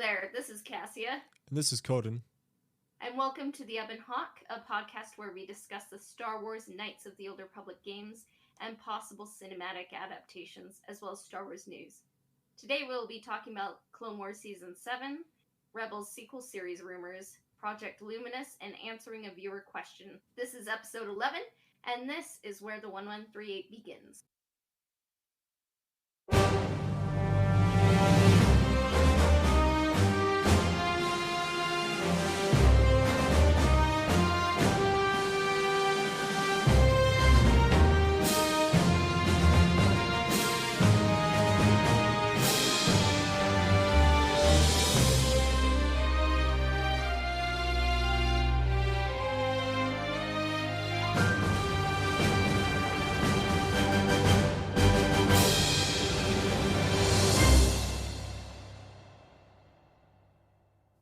there, this is Cassia. And this is Coden. And welcome to The Ebon Hawk, a podcast where we discuss the Star Wars Knights of the Old Republic games and possible cinematic adaptations, as well as Star Wars news. Today we'll be talking about Clone Wars Season 7, Rebels sequel series rumors, Project Luminous, and answering a viewer question. This is episode 11, and this is where the 1138 begins.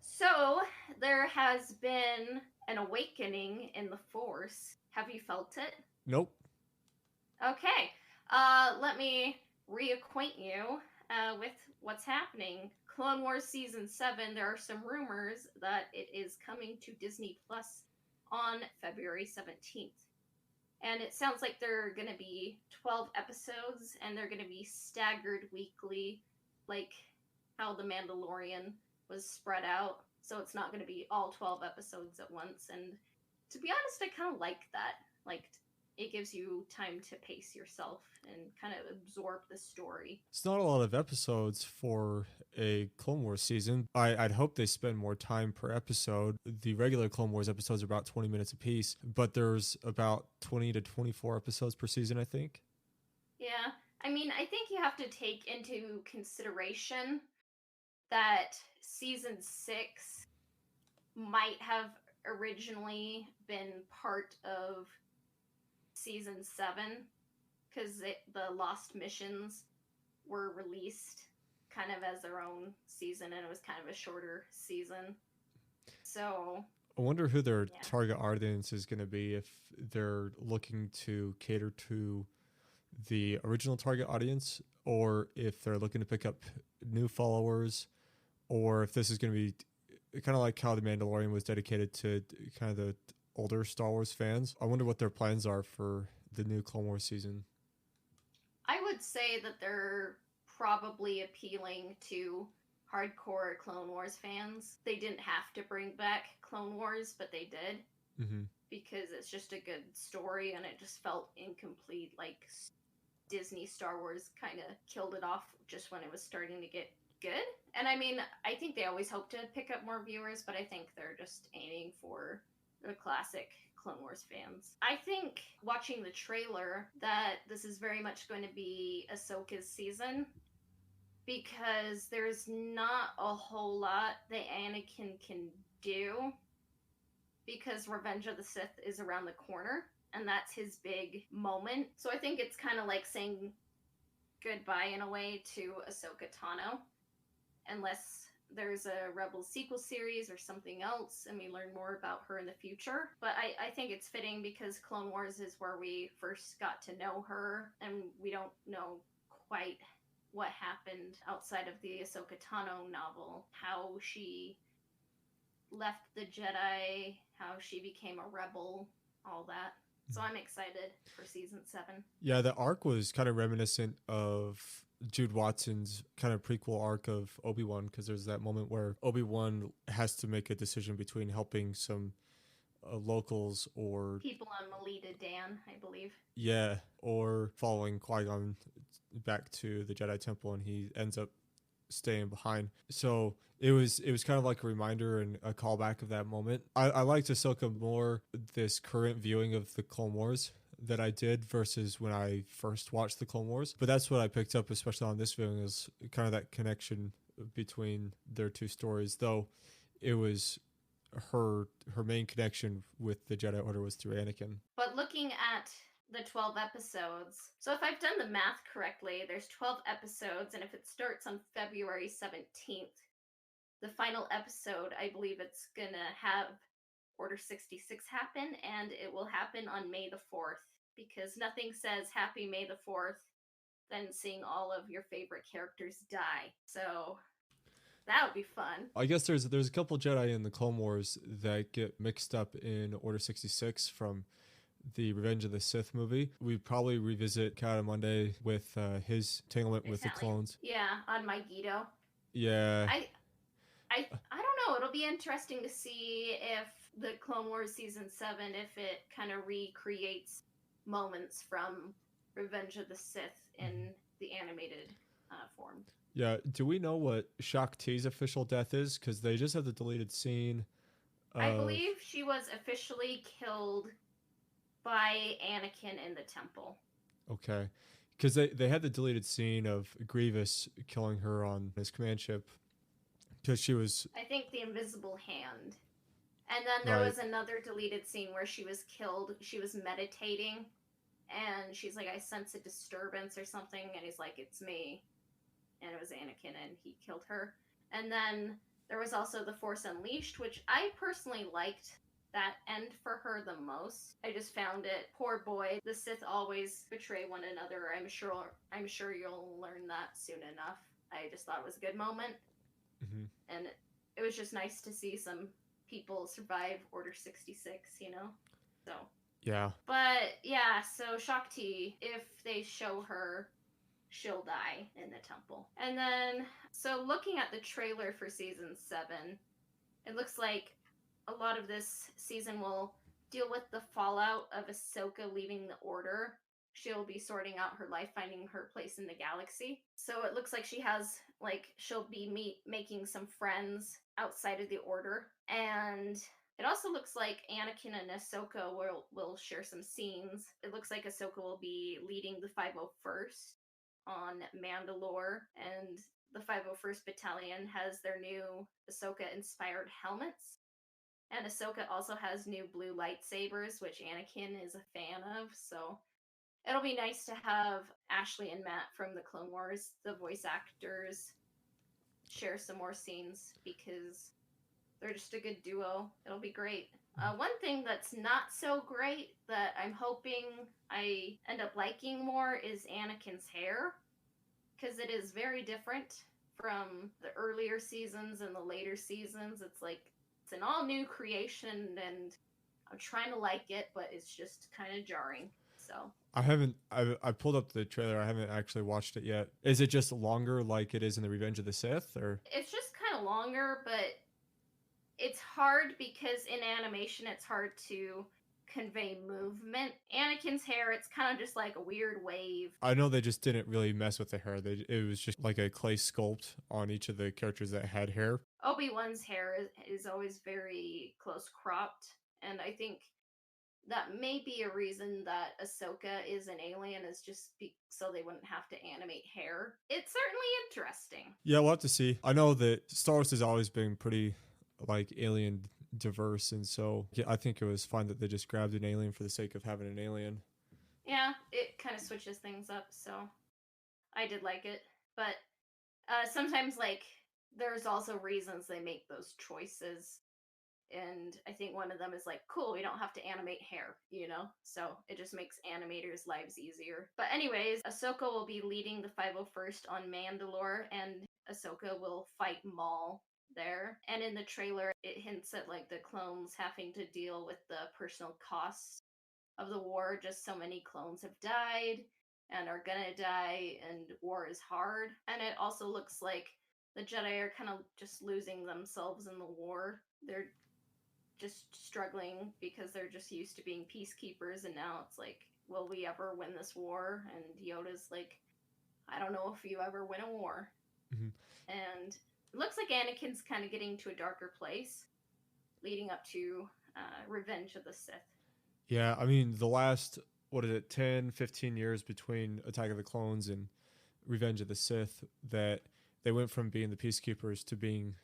So, there has been an awakening in the Force. Have you felt it? Nope. Okay. Let me reacquaint you with what's happening. Clone Wars Season 7, there are some rumors that it is coming to Disney Plus on February 17th. And it sounds like there are going to be 12 episodes, and they're going to be staggered weekly, like how The Mandalorian was spread out. So it's not going to be all 12 episodes at once. And to be honest, I kind of like that. Like, it gives you time to pace yourself and kind of absorb the story. It's not a lot of episodes for a Clone Wars season. I'd hope they spend more time per episode. The regular Clone Wars episodes are about 20 minutes apiece, but there's about 20 to 24 episodes per season, I think. Yeah. I mean, I think you have to take into consideration that Season 6 might have originally been part of Season 7 because the Lost Missions were released kind of as their own season, and it was kind of a shorter season. So I wonder who their target audience is going to be, if they're looking to cater to the original target audience, or if they're looking to pick up new followers, or if this is going to be kind of like how The Mandalorian was dedicated to kind of the older Star Wars fans. I wonder what their plans are for the new Clone Wars season. I would say that they're probably appealing to hardcore Clone Wars fans. They didn't have to bring back Clone Wars, but they did. Mm-hmm. Because it's just a good story, and it just felt incomplete. Like, Disney Star Wars kind of killed it off just when it was starting to get good. And I mean, I think they always hope to pick up more viewers, but I think they're just aiming for the classic Clone Wars fans. I think watching the trailer that this is very much going to be Ahsoka's season, because there's not a whole lot that Anakin can do, because Revenge of the Sith is around the corner, and that's his big moment. So I think it's kind of like saying goodbye in a way to Ahsoka Tano, unless there's a Rebels sequel series or something else and we learn more about her in the future. But I think it's fitting because Clone Wars is where we first got to know her, and we don't know quite what happened outside of the Ahsoka Tano novel, how she left the Jedi, how she became a rebel, all that. So I'm excited for Season 7. Yeah, the arc was kind of reminiscent of Jude Watson's kind of prequel arc of Obi-Wan, because there's that moment where Obi-Wan has to make a decision between helping some locals or people on Melita Dan, I believe. Yeah, or following Qui-Gon back to the Jedi Temple, and he ends up staying behind. So it was kind of like a reminder and a callback of that moment. I liked Ahsoka more this current viewing of the Clone Wars that I did versus when I first watched the Clone Wars. But that's what I picked up, especially on this viewing, is kind of that connection between their two stories. Though it was her main connection with the Jedi Order was through Anakin. But looking at the 12 episodes, so if I've done the math correctly, there's 12 episodes, and if it starts on February 17th, the final episode, I believe it's gonna have Order 66 happen, and it will happen on May the 4th, because nothing says Happy May the 4th than seeing all of your favorite characters die. So That would be fun. I guess there's a couple Jedi in the Clone Wars that get mixed up in Order 66 from the Revenge of the Sith movie. We probably revisit Monday with his entanglement with the Italian. clones. Yeah, on Megiddo. Yeah. I don't know. It'll be interesting to see if the Clone Wars season 7, if it kind of recreates moments from Revenge of the Sith in the animated form. Yeah. Do we know what Shaak Ti's official death is? Because they just have the deleted scene. I believe she was officially killed by Anakin in the temple. Okay. Because they had the deleted scene of Grievous killing her on his command ship. Because she was... I think the invisible hand. And then there was another deleted scene where she was killed. She was meditating. And she's like, I sense a disturbance or something. And he's like, it's me. And it was Anakin, and he killed her. And then there was also The Force Unleashed, which I personally liked that end for her the most. I just found it, poor boy. The Sith always betray one another. I'm sure you'll learn that soon enough. I just thought it was a good moment. Mm-hmm. And it was just nice to see some people survive Order 66, you know? So. Yeah. But, yeah, so Shaak Ti, if they show her, she'll die in the temple. And then, so looking at the trailer for season 7, it looks like a lot of this season will deal with the fallout of Ahsoka leaving the Order. She'll be sorting out her life, finding her place in the galaxy. So it looks like she'll be making some friends outside of the Order. And it also looks like Anakin and Ahsoka will share some scenes. It looks like Ahsoka will be leading the 501st on Mandalore, and the 501st Battalion has their new Ahsoka-inspired helmets. And Ahsoka also has new blue lightsabers, which Anakin is a fan of, so it'll be nice to have Ashley and Matt from the Clone Wars, the voice actors, share some more scenes, because they're just a good duo. It'll be great. One thing that's not so great that I'm hoping I end up liking more is Anakin's hair, because it is very different from the earlier seasons and the later seasons. It's like it's an all new creation, and I'm trying to like it, but it's just kind of jarring. So I pulled up the trailer. I haven't actually watched it yet. Is it just longer like it is in the Revenge of the Sith, or? It's just kind of longer, but it's hard because in animation it's hard to convey movement. Anakin's hair, it's kind of just like a weird wave. I know they just didn't really mess with the hair. It was just like a clay sculpt on each of the characters that had hair. Obi-Wan's hair is always very close cropped, and I think that may be a reason that Ahsoka is an alien, is just so they wouldn't have to animate hair. It's certainly interesting. Yeah, we'll have to see. I know that Star Wars has always been pretty like alien diverse, and so I think it was fine that they just grabbed an alien for the sake of having an alien. Yeah, it kind of switches things up, so I did like it. But sometimes, like, there's also reasons they make those choices, and I think one of them is like, cool, we don't have to animate hair, you know? So it just makes animators' lives easier. But anyways, Ahsoka will be leading the 501st on Mandalore, and Ahsoka will fight Maul there. And in the trailer, it hints at like the clones having to deal with the personal costs of the war. Just so many clones have died and are gonna die, and war is hard. And it also looks like the Jedi are kind of just losing themselves in the war. They're just struggling because they're just used to being peacekeepers, and now it's like, will we ever win this war? And Yoda's like, I don't know if you ever win a war. Mm-hmm. And it looks like Anakin's kind of getting to a darker place, leading up to Revenge of the Sith. Yeah, I mean, the last, 10, 15 years between Attack of the Clones and Revenge of the Sith, that they went from being the peacekeepers to being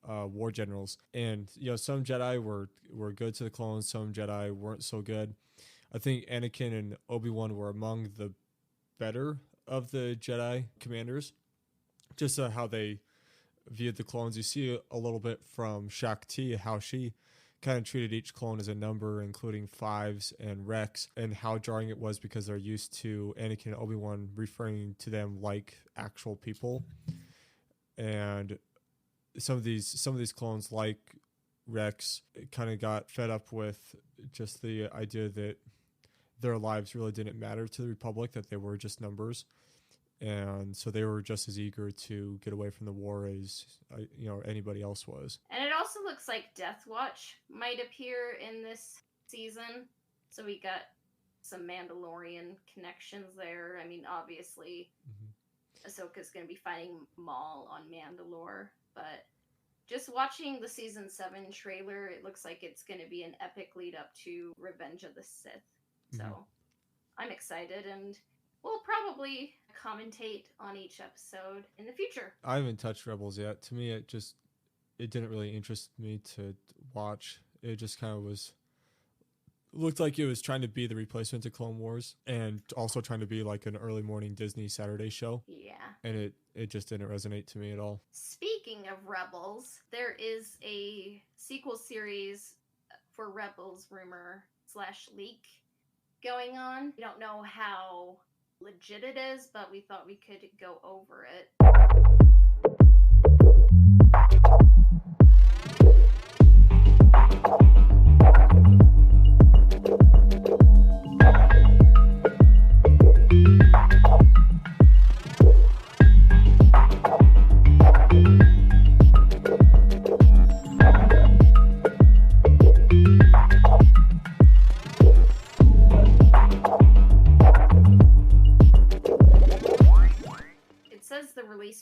war generals. And, you know, some Jedi were good to the clones, some Jedi weren't so good. I think Anakin and Obi-Wan were among the better of the Jedi commanders, just how they viewed the clones. You see a little bit from Shaak Ti, how she kind of treated each clone as a number, including Fives and Rex, and how jarring it was because they're used to Anakin and Obi-Wan referring to them like actual people. And some of these clones like Rex kind of got fed up with just the idea that their lives really didn't matter to the Republic, that they were just numbers, and so they were just as eager to get away from the war as anybody else was. And it also looks like Death Watch might appear in this season, so we got some Mandalorian connections there. I mean, obviously, Ahsoka's going to be fighting Maul on Mandalore, but just watching the season 7 trailer, it looks like it's going to be an epic lead up to Revenge of the Sith. So I'm excited, and we'll probably commentate on each episode in the future. I haven't touched Rebels yet. To me, it didn't really interest me to watch. It just kind of looked like it was trying to be the replacement to Clone Wars, and also trying to be like an early morning Disney Saturday show. Yeah. And it just didn't resonate to me at all. Speaking of Rebels, there is a sequel series for Rebels rumor / leak going on. We don't know how legit it is, but we thought we could go over it.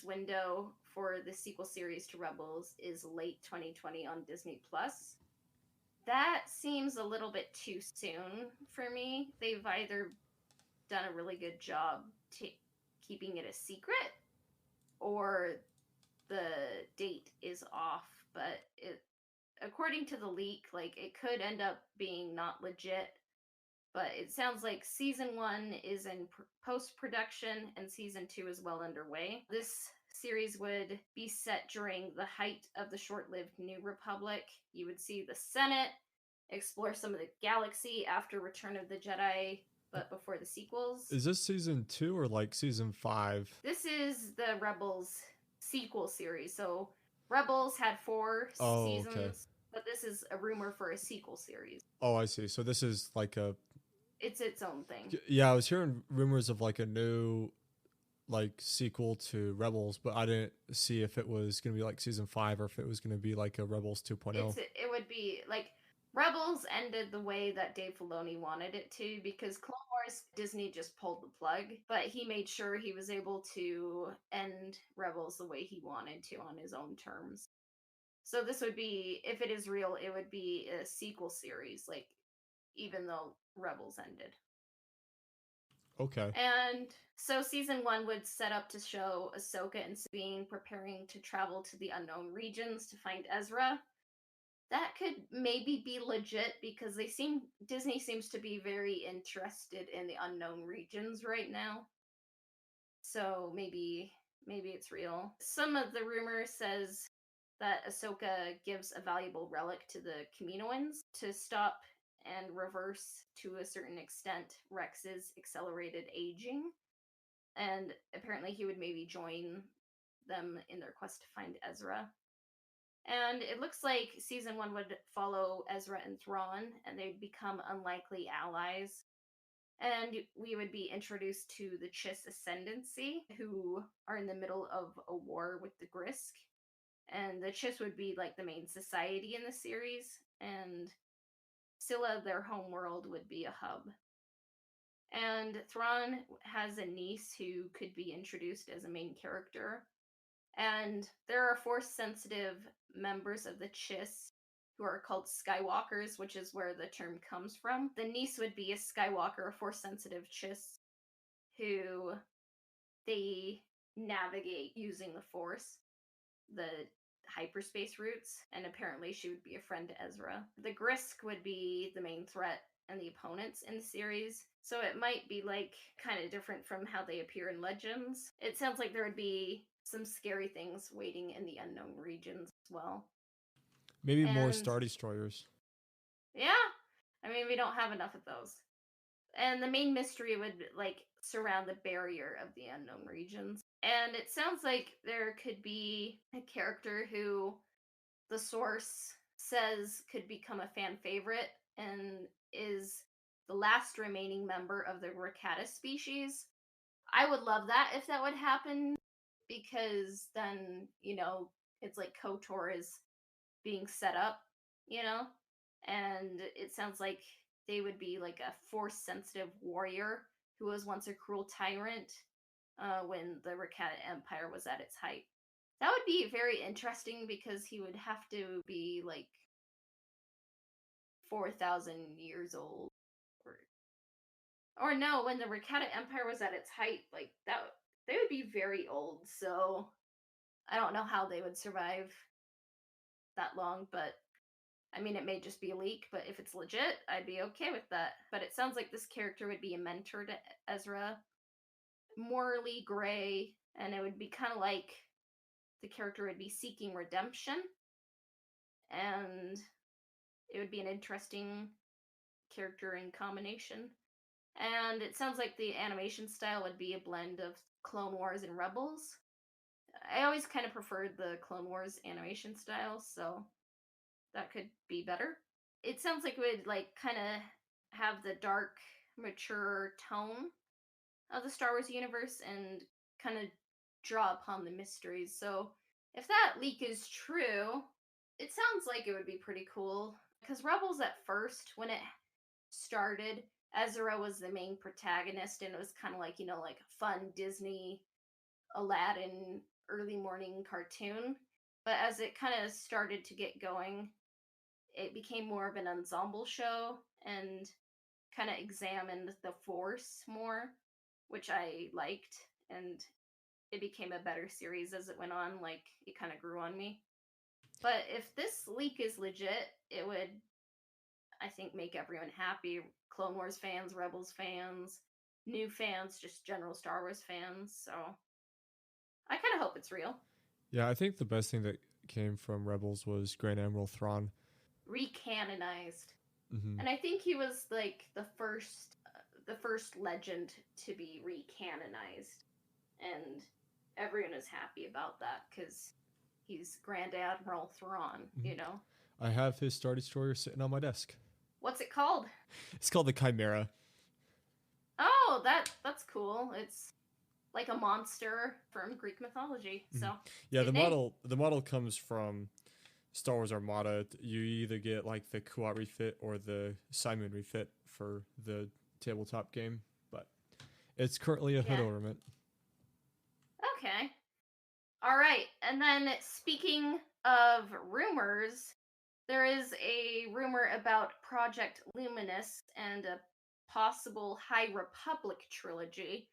Window for the sequel series to Rebels is late 2020 on Disney Plus. That seems a little bit too soon for me. They've either done a really good job keeping it a secret, or the date is off. But according to the leak, it could end up being not legit. But it sounds like season 1 is in post-production and season 2 is well underway. This series would be set during the height of the short-lived New Republic. You would see the Senate explore some of the galaxy after Return of the Jedi, but before the sequels. Is this season 2 or season 5? This is the Rebels sequel series. So Rebels had 4 seasons, okay. But this is a rumor for a sequel series. Oh, I see. So this is it's its own thing. Yeah, I was hearing rumors of a new sequel to Rebels, but I didn't see if it was going to be season 5 or if it was going to be a Rebels 2.0. It would be Rebels ended the way that Dave Filoni wanted it to, because Clone Wars, Disney just pulled the plug, but he made sure he was able to end Rebels the way he wanted to on his own terms. So this would be, if it is real, it would be a sequel series, even though Rebels ended. Okay. And so season 1 would set up to show Ahsoka and Sabine preparing to travel to the unknown regions to find Ezra. That could maybe be legit, because Disney seems to be very interested in the unknown regions right now. So maybe it's real. Some of the rumor says that Ahsoka gives a valuable relic to the Kaminoans to stop and reverse, to a certain extent, Rex's accelerated aging. And apparently he would maybe join them in their quest to find Ezra. And it looks like season 1 would follow Ezra and Thrawn, and they'd become unlikely allies. And we would be introduced to the Chiss Ascendancy, who are in the middle of a war with the Grisk. And the Chiss would be the main society in the series, and Scylla, their homeworld, would be a hub. And Thrawn has a niece who could be introduced as a main character. And there are Force-sensitive members of the Chiss who are called Skywalkers, which is where the term comes from. The niece would be a Skywalker, a Force-sensitive Chiss, who they navigate using the Force, the hyperspace routes, and apparently she would be a friend to Ezra. The Grisk would be the main threat and the opponents in the series, so it might be kind of different from how they appear in Legends. It sounds like there would be some scary things waiting in the unknown regions as well. Maybe more Star Destroyers. Yeah, I mean, we don't have enough of those. And the main mystery would surround the barrier of the unknown regions. And it sounds like there could be a character who the source says could become a fan favorite and is the last remaining member of the Rakata species. I would love that if that would happen because then, it's like KOTOR is being set up, you know? And it sounds like they would be like a force sensitive warrior who was once a cruel tyrant when the Rakata Empire was at its height. That would be very interesting because he would have to be like 4,000 years old. Or no, when the Rakata Empire was at its height, like that, they would be very old. So I don't know how they would survive that long, but I mean, it may just be a leak, but if it's legit, I'd be okay with that. But it sounds like this character would be a mentor to Ezra, morally gray, and it would be kind of like the character would be seeking redemption, and it would be an interesting character in combination. And it sounds like the animation style would be a blend of Clone Wars and Rebels. I always kind of preferred the Clone Wars animation style, so that could be better. It sounds like it would like kind of have the dark, mature tone of the Star Wars universe and kind of draw upon the mysteries. So if that leak is true, it sounds like it would be pretty cool. Because Rebels at first, when it started, Ezra was the main protagonist, and it was kind of like, like a fun Disney Aladdin early morning cartoon. But as it kind of started to get going, it became more of an ensemble show and kind of examined the Force more, which I liked. And it became a better series as it went on. Like, it kind of grew on me. But if this leak is legit, it would, I think, make everyone happy. Clone Wars fans, Rebels fans, new fans, just general Star Wars fans. So I kind of hope it's real. Yeah, I think the best thing that came from Rebels was Grand Admiral Thrawn. Recanonized. Mm-hmm. And I think he was like the first legend to be recanonized. And everyone is happy about that because he's Grand Admiral Thrawn, Mm-hmm. I have his Star Destroyer sitting on my desk. What's it called? It's called the Chimera. Oh, that's cool. It's like a monster from Greek mythology. So yeah, the model comes from Star Wars Armada. You either get like the Kuat refit or the Simon refit for the tabletop game, but it's currently a hood ornament. Okay. All right. And then speaking of rumors, there is a rumor about Project Luminous and a possible High Republic trilogy.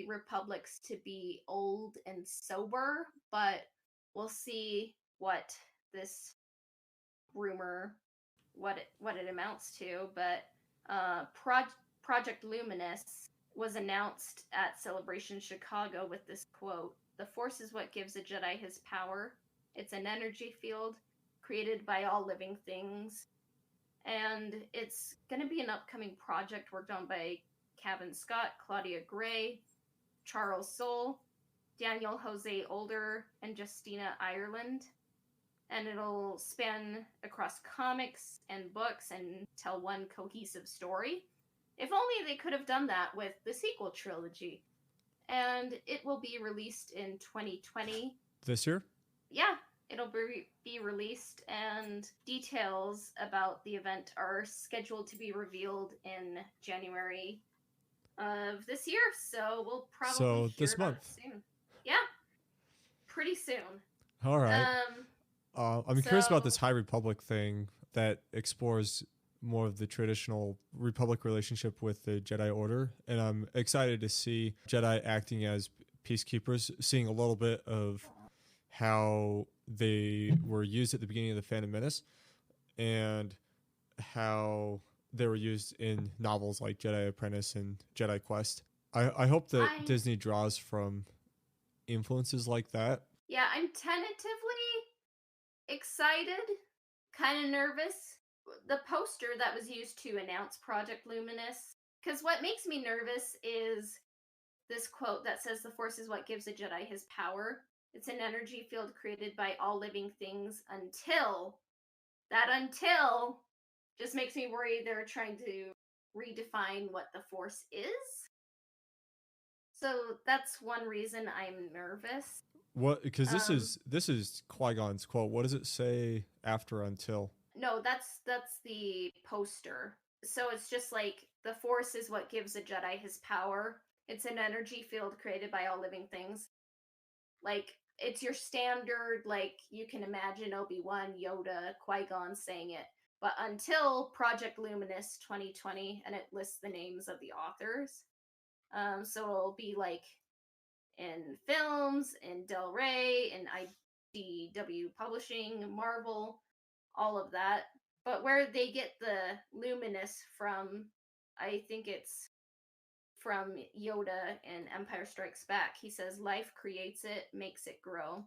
Republics to be old and sober, but we'll see what this rumor what it amounts to. But Project Luminous was announced at Celebration Chicago with this quote: "The Force is what gives a Jedi his power. It's an energy field created by all living things." And it's going to be an upcoming project worked on by Kevin Scott, Claudia Gray, Charles Soule, Daniel Jose Older, and Justina Ireland. And it'll span across comics and books and tell one cohesive story. If only they could have done that with the sequel trilogy. And it will be released in 2020. This year? Yeah, it'll be released, and details about the event are scheduled to be revealed in January of this year, so we'll probably hear this about month. it soon. Yeah, pretty soon. All right. I'm curious about this High Republic thing that explores more of the traditional Republic relationship with the Jedi Order, and I'm excited to see Jedi acting as peacekeepers, seeing a little bit of how they were used at the beginning of the Phantom Menace and how they were used in novels like Jedi Apprentice and Jedi Quest. I hope that I Disney draws from influences like that. Yeah, I'm tentatively excited, kind of nervous. The poster that was used to announce Project Luminous, because what makes me nervous is this quote that says, "The Force is what gives a Jedi his power. It's an energy field created by all living things until." That until just makes me worry they're trying to redefine what the Force is. So that's one reason I'm nervous. What? Because this Um, is Qui-Gon's quote. What does it say after until? no, that's the poster. So it's just like the Force is what gives a Jedi his power. It's an energy field created by all living things. Like it's your standard, like you can imagine Obi-Wan, Yoda, Qui-Gon saying it. But until Project Luminous 2020, and it lists the names of the authors. So it'll be like in films, in Del Rey, in IDW Publishing, Marvel, all of that. But where they get the luminous from, I think it's from Yoda in Empire Strikes Back. He says, "Life creates it, makes it grow.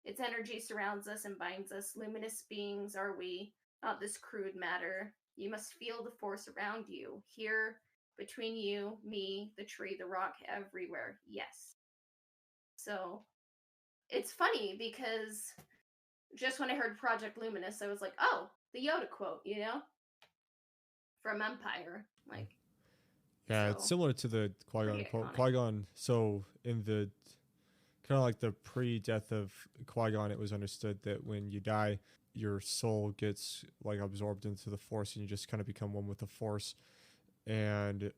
Its energy surrounds us and binds us. Luminous beings are we, not this crude matter. You must feel the force around you, here, between you, me, the tree, the rock, everywhere. Yes." So it's funny because just when I heard Project Luminous, I was like, "Oh, the Yoda quote, from Empire." Like, Yeah, it's so similar to the Qui-Gon pretty quote. iconic. Qui-Gon. So in the kind of like the pre-death of Qui-Gon, it was understood that when you die, your soul gets like absorbed into the Force, and you just kind of become one with the Force. And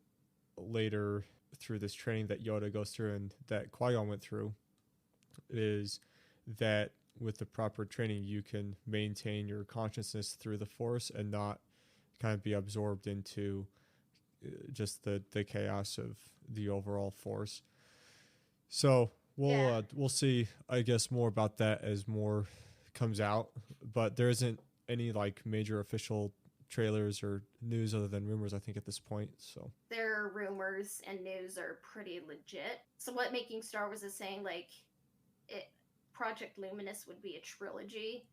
later, through this training that Yoda goes through and that Qui-Gon went through, is that with the proper training, you can maintain your consciousness through the Force and not kind of be absorbed into just the chaos of the overall Force. So Yeah. we'll see, I guess, more about that as more comes out. But there isn't any like major official trailers or news other than rumors, I think, at this point. So Their rumors and news are pretty legit. So what Making Star Wars is saying, like, it Project Luminous would be a trilogy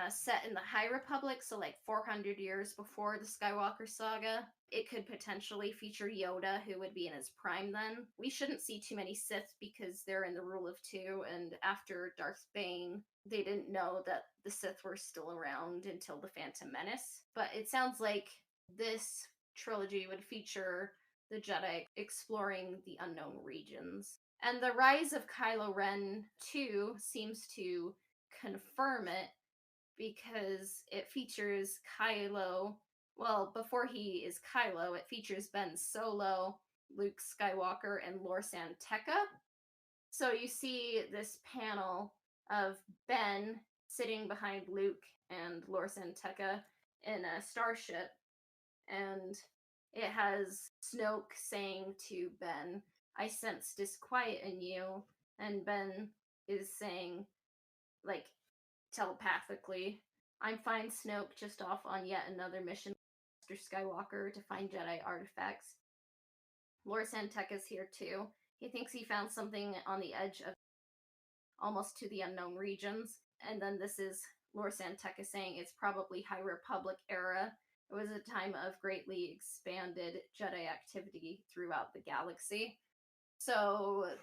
set in the High Republic, so like 400 years before the Skywalker saga. It could potentially feature Yoda, who would be in his prime then. We shouldn't see too many Sith because they're in the rule of two, and after Darth Bane, they didn't know that the Sith were still around until the Phantom Menace. But it sounds like this trilogy would feature the Jedi exploring the unknown regions. And the rise of Kylo Ren 2 seems to confirm it because it features Kylo. Well, before he is Kylo, it features Ben Solo, Luke Skywalker, and Lor San Tekka. So you see this panel of Ben sitting behind Luke and Lor San Tekka in a starship, and it has Snoke saying to Ben, "I sense disquiet in you," and Ben is saying, like, telepathically, "I'm fine, Snoke, just off on yet another mission, Master Skywalker, to find Jedi artifacts." Lor San Tekka's here too. He thinks he found something on the edge of almost to the unknown regions. And then this is Lor San Tekka saying it's probably High Republic era. It was a time of greatly expanded Jedi activity throughout the galaxy. So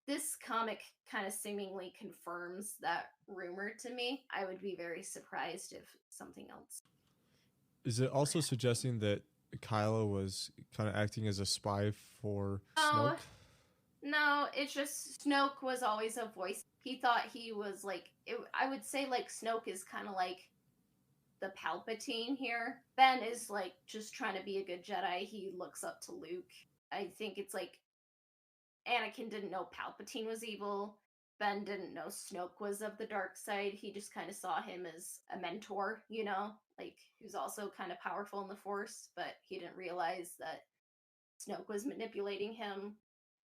this comic kind of seemingly confirms that rumor to me. I would be very surprised if something else is it were also happening. suggesting that Kylo was kind of acting as a spy for No, Snoke? no, it's just Snoke was always a voice. He thought he was like, I would say like Snoke is kind of like the Palpatine here. Ben is like just trying to be a good Jedi. He looks up to Luke. I think it's like Anakin didn't know Palpatine was evil. Ben didn't know Snoke was of the dark side. He just kind of saw him as a mentor, like who's also kind of powerful in the Force, but he didn't realize that Snoke was manipulating him.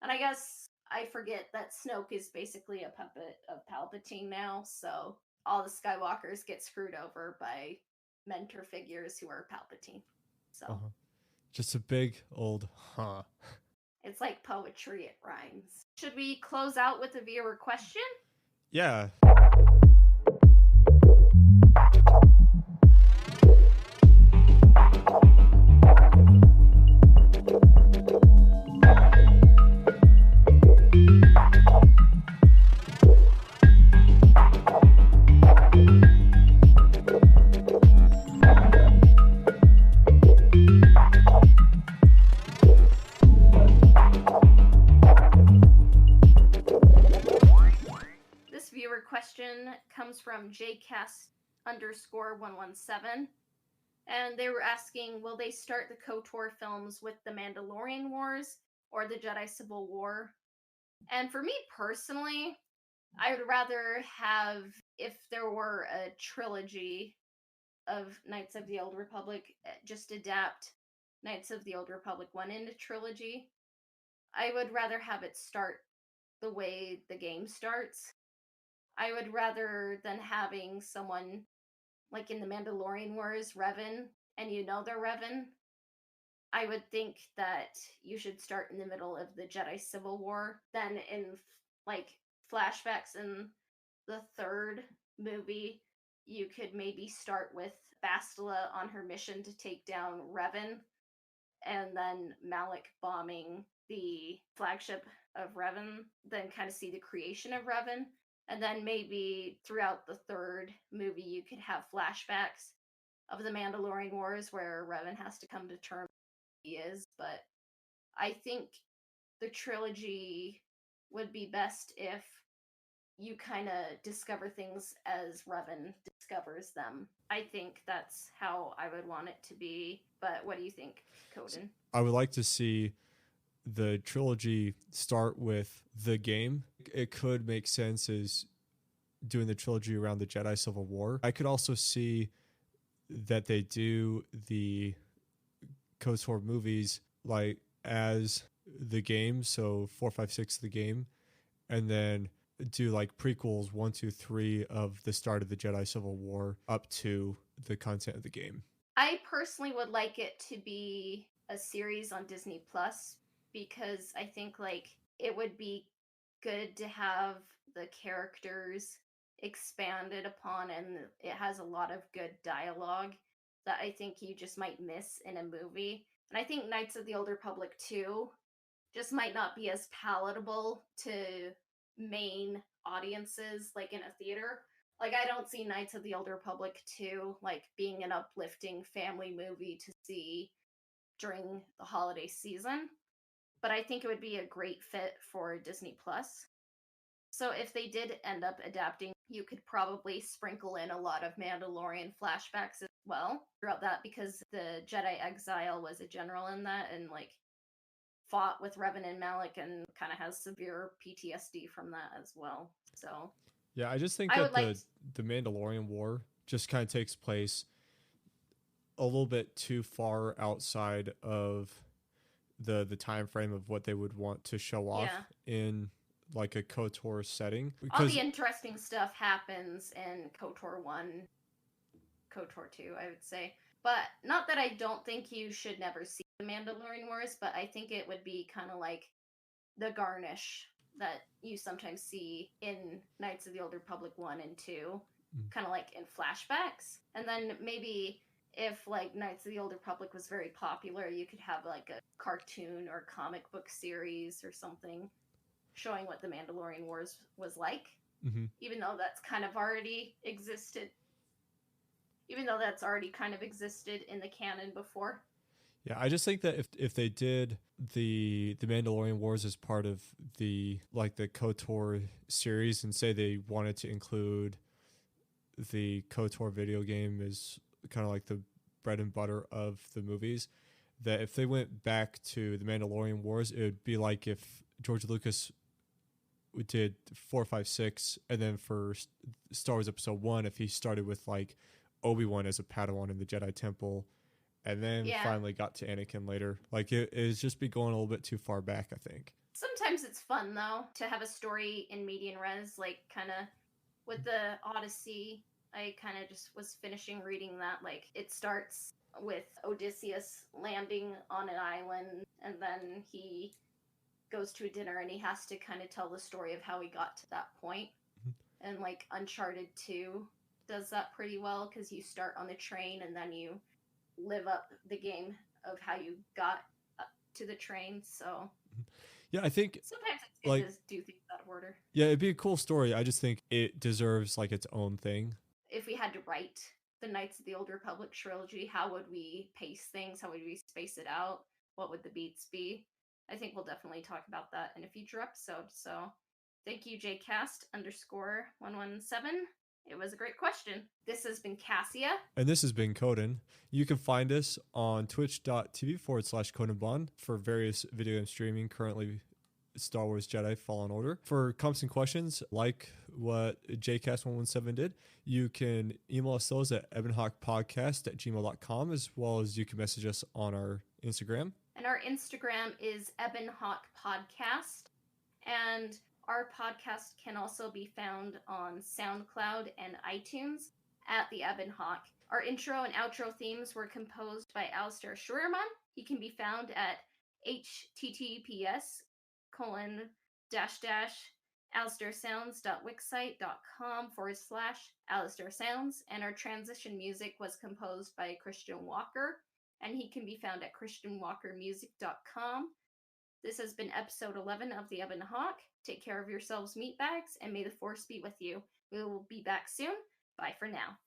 And I guess I forget that Snoke is basically a puppet of Palpatine now, so all the Skywalkers get screwed over by mentor figures who are Palpatine. So Uh-huh. Just a big old huh. it's like poetry, it rhymes. Should we close out with a viewer question? Yeah. This viewer question comes from jcast_117. And they were asking, will they start the KOTOR films with the Mandalorian Wars or the Jedi Civil War? And for me personally, I would rather have, if there were a trilogy of Knights of the Old Republic, just adapt Knights of the Old Republic 1 into trilogy. I would rather have it start the way the game starts. I would rather than having someone like in the Mandalorian Wars, Revan, and you know they're Revan. I would think that you should start in the middle of the Jedi Civil War. Then in like flashbacks in the third movie, you could maybe start with Bastila on her mission to take down Revan, and then Malik bombing the flagship of Revan, then kind of see the creation of Revan. And then maybe throughout the third movie, you could have flashbacks of the Mandalorian Wars where Revan has to come to terms with who he is. But I think the trilogy would be best if you kind of discover things as Revan discovers them. I think that's how I would want it to be. But what do you think, Coden? I would like to see the trilogy start with the game. It could make sense as doing the trilogy around the Jedi Civil War. I could also see that they do the KOTOR movies like as the game, so 4, 5, 6 the game, and then do like prequels 1, 2, 3 of the start of the Jedi Civil War up to the content of the game. I personally would like it to be a series on Disney Plus because I think like it would be good to have the characters expanded upon, and it has a lot of good dialogue that I think you just might miss in a movie. And I think Knights of the Old Republic 2 just might not be as palatable to main audiences like in a theater. Like I don't see Knights of the Old Republic 2 like being an uplifting family movie to see during the holiday season, but I think it would be a great fit for Disney Plus. So if they did end up adapting, you could probably sprinkle in a lot of Mandalorian flashbacks as well throughout that, because the Jedi Exile was a general in that and like fought with Revan and Malik and kind of has severe PTSD from that as well. So yeah, I just think I that would like the Mandalorian War just kind of takes place a little bit too far outside of the time frame of what they would want to show off in like a KOTOR setting. All the interesting stuff happens in KOTOR 1, KOTOR 2, I would say. But not that I don't think you should never see the Mandalorian Wars, but I think it would be kind of like the garnish that you sometimes see in Knights of the Old Republic 1 and 2, kind of like in flashbacks. And then maybe if like Knights of the Old Republic was very popular, you could have like a cartoon or comic book series or something showing what the Mandalorian Wars was like, even though that's kind of already existed. Even though that's already kind of existed in the canon before. Yeah, I just think that if they did the Mandalorian Wars as part of the like the KOTOR series, and say they wanted to include the KOTOR video game as kind of like the bread and butter of the movies, that if they went back to the Mandalorian Wars, it would be like if George Lucas did 4, 5, 6, and then for Star Wars Episode 1, if he started with like Obi-Wan as a Padawan in the Jedi Temple, and then finally got to Anakin later. Like it is just be going a little bit too far back, I think. Sometimes it's fun though to have a story in median res, like kind of with the Odyssey. I kind of just was finishing reading that. Like it starts with Odysseus landing on an island, and then he goes to a dinner and he has to kind of tell the story of how he got to that point. And like Uncharted 2 does that pretty well because you start on the train and then you live up the game of how you got up to the train. So Yeah, I think sometimes it's good like to do things out of order. yeah, it'd be a cool story. I just think it deserves like its own thing. If we had to write the Knights of the Old Republic trilogy, how would we pace things? How would we space it out? What would the beats be? I think we'll definitely talk about that in a future episode. So thank you, jcast_117. It was a great question. This has been Cassia. And this has been Coden. You can find us on twitch.tv/CodenBond for various video game streaming, currently Star Wars Jedi Fallen Order. For comments and questions, like what jcast117 did, you can email us those at ebonhawkpodcast@gmail.com, as well as you can message us on our Instagram. And our Instagram is Ebonhawk Podcast. And our podcast can also be found on SoundCloud and iTunes at the Ebonhawk. Our intro and outro themes were composed by Alistair Schurman. He can be found at https://alistairsounds.wixsite.com/alistairsounds. And our transition music was composed by Christian Walker, and he can be found at christianwalkermusic.com. This has been episode 11 of the Ebon Hawk. Take care of yourselves, meatbags, and may the force be with you. We will be back soon. Bye for now.